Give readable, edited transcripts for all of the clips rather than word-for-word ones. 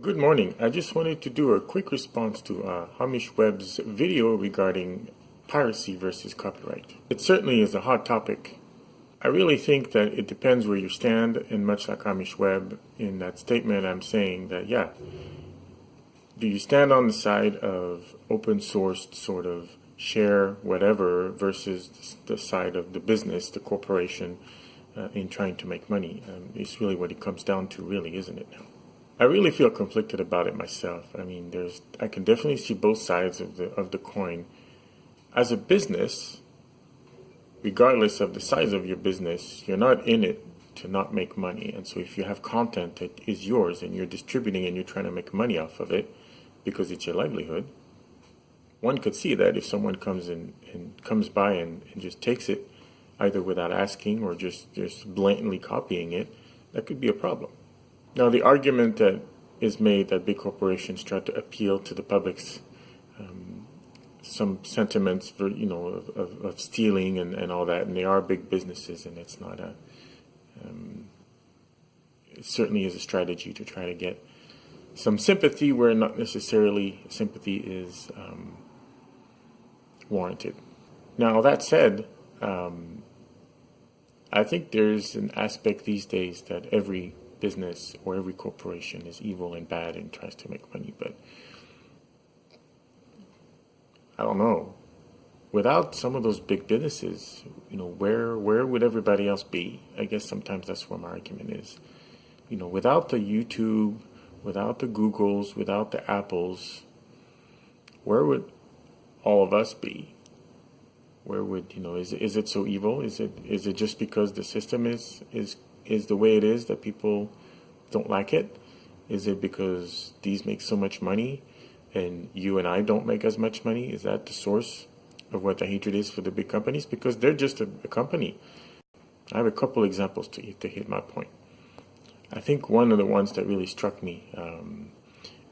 Good morning. I just wanted to do a quick response to Hamish Webb's video regarding piracy versus copyright. It certainly is a hot topic. I really think that it depends where you stand, and much like Hamish Webb, in that statement I'm saying that, yeah, do you stand on the side of open sourced sort of share whatever versus the side of the business, the corporation, in trying to make money? It's really what it comes down to, really, isn't it now? I really feel conflicted about it myself. I mean, I can definitely see both sides of the coin. As a business, regardless of the size of your business, you're not in it to not make money. And so if you have content that is yours and you're distributing and you're trying to make money off of it because it's your livelihood, one could see that if someone comes in and comes by and just takes it, either without asking or just blatantly copying it, that could be a problem. Now, the argument that is made that big corporations try to appeal to the public's some sentiments for, of stealing and all that, and they are big businesses, and it's not it certainly is a strategy to try to get some sympathy where not necessarily sympathy is warranted. Now, that said, I think there's an aspect these days that every business or every corporation is evil and bad and tries to make money, but I don't know. Without some of those big businesses, where would everybody else be? I guess sometimes that's where my argument is. Without the YouTube, without the Googles, without the Apples, where would all of us be? Where would, is it so evil? Is it just because the system is the way it is that people don't like it? Is it because these make so much money and you and I don't make as much money? Is that the source of what the hatred is for the big companies? Because they're just a company. I have a couple examples to hit my point. I think one of the ones that really struck me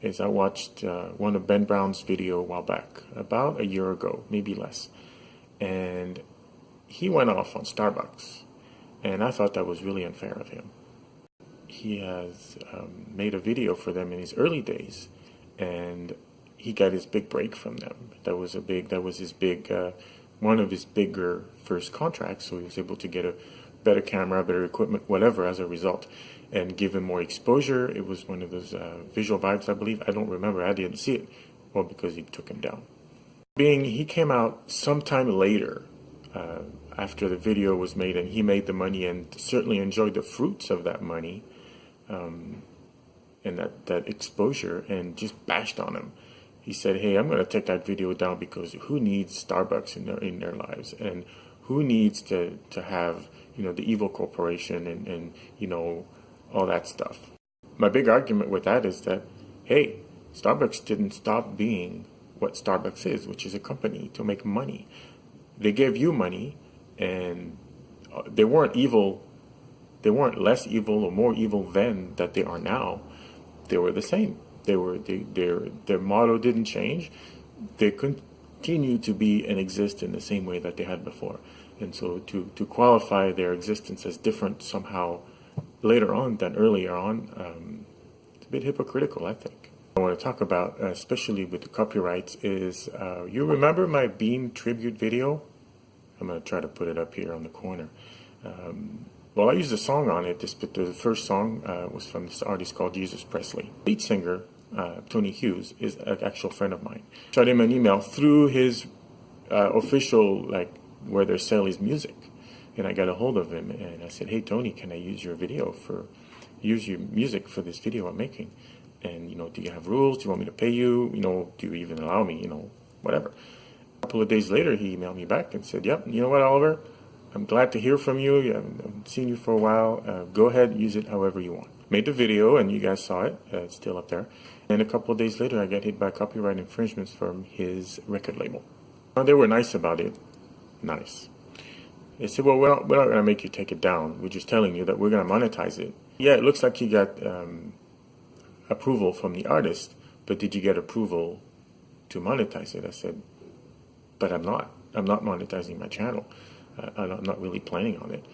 is I watched one of Ben Brown's video a while back, about a year ago, maybe less. And he went off on Starbucks. And I thought that was really unfair of him. He has made a video for them in his early days, and he got his big break from them. That was his big, one of his bigger first contracts. So he was able to get a better camera, better equipment, whatever, as a result, and give him more exposure. It was one of those visual vibes, I believe. I don't remember. I didn't see it. Well, because he took him down. He came out sometime later. After the video was made and he made the money and certainly enjoyed the fruits of that money and that exposure, and just bashed on him. He said, hey, I'm going to take that video down because who needs Starbucks in their lives, and who needs to have the evil corporation and all that stuff. My big argument with that is that, hey, Starbucks didn't stop being what Starbucks is, which is a company to make money. They gave you money, and they weren't evil. They weren't less evil or more evil then that they are now. They were the same. Their motto didn't change. They continue to be and exist in the same way that they had before. And so to qualify their existence as different somehow later on than earlier on, it's a bit hypocritical, I think. I want to talk about, especially with the copyrights, is you remember my Beme tribute video? I'm going to try to put it up here on the corner. Well, I used a song on it. The first song was from this artist called Jesus Presley. Lead singer, Tony Hughes, is an actual friend of mine. Shot him an email through his official, where they sell his music. And I got a hold of him and I said, hey, Tony, can I use your music for this video I'm making? And, do you have rules? Do you want me to pay you? Do you even allow me? Whatever. A couple of days later, he emailed me back and said, yep, you know what, Oliver? I'm glad to hear from you. I haven't seen you for a while. Go ahead, use it however you want. Made the video, and you guys saw it. It's still up there. And a couple of days later, I got hit by copyright infringements from his record label. They were nice about it. Nice. They said, well, we're not going to make you take it down. We're just telling you that we're going to monetize it. Yeah, it looks like you got approval from the artist, but did you get approval to monetize it? I said, but I'm not monetizing my channel. I'm not really planning on it.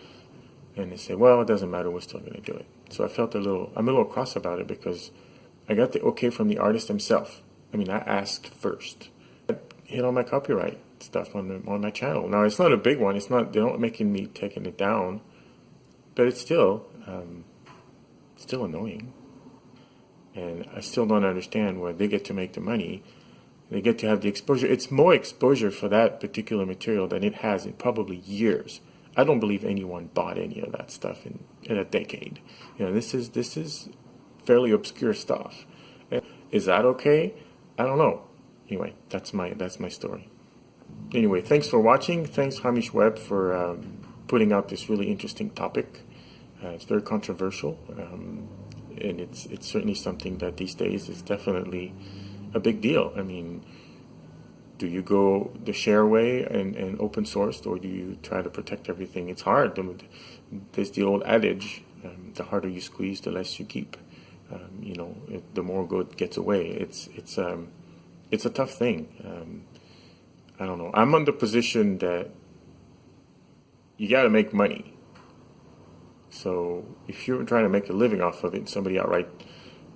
And they said, well, it doesn't matter, we're still going to do it. So I felt I'm a little cross about it, because I got the okay from the artist himself. I mean, I asked first. I hit all my copyright stuff on my channel. Now, it's not a big one. It's not, they're not making me taking it down, but it's still annoying. And I still don't understand where they get to make the money. They get to have the exposure. It's more exposure for that particular material than it has in probably years. I don't believe anyone bought any of that stuff in a decade. You know, this is fairly obscure stuff. Is that okay? I don't know. Anyway, that's my story. Anyway, thanks for watching. Thanks, Hamish Webb, for putting out this really interesting topic. It's very controversial, and it's certainly something that these days is definitely a big deal. I mean, do you go the share way and open sourced, or do you try to protect everything? It's hard. There's the old adage, the harder you squeeze, the less you keep. You know, the more good gets away. It's a tough thing. I don't know. I'm on the position that you got to make money. So if you're trying to make a living off of it, and somebody outright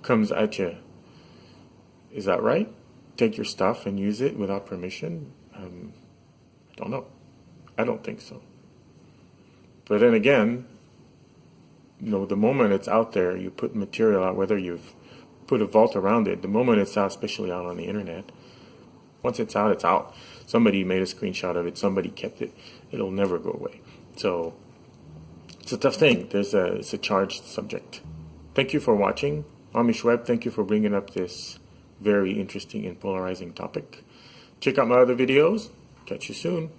comes at you, is that right? Take your stuff and use it without permission? I don't know. I don't think so. But then again, you know, the moment it's out there, you put material out, whether you've put a vault around it, the moment it's out, especially out on the internet, once it's out, it's out. Somebody made a screenshot of it, somebody kept it, it'll never go away. So it's a tough thing. It's a charged subject. Thank you for watching. Hamish Webb, thank you for bringing up this very interesting and polarizing topic. Check out my other videos. Catch you soon.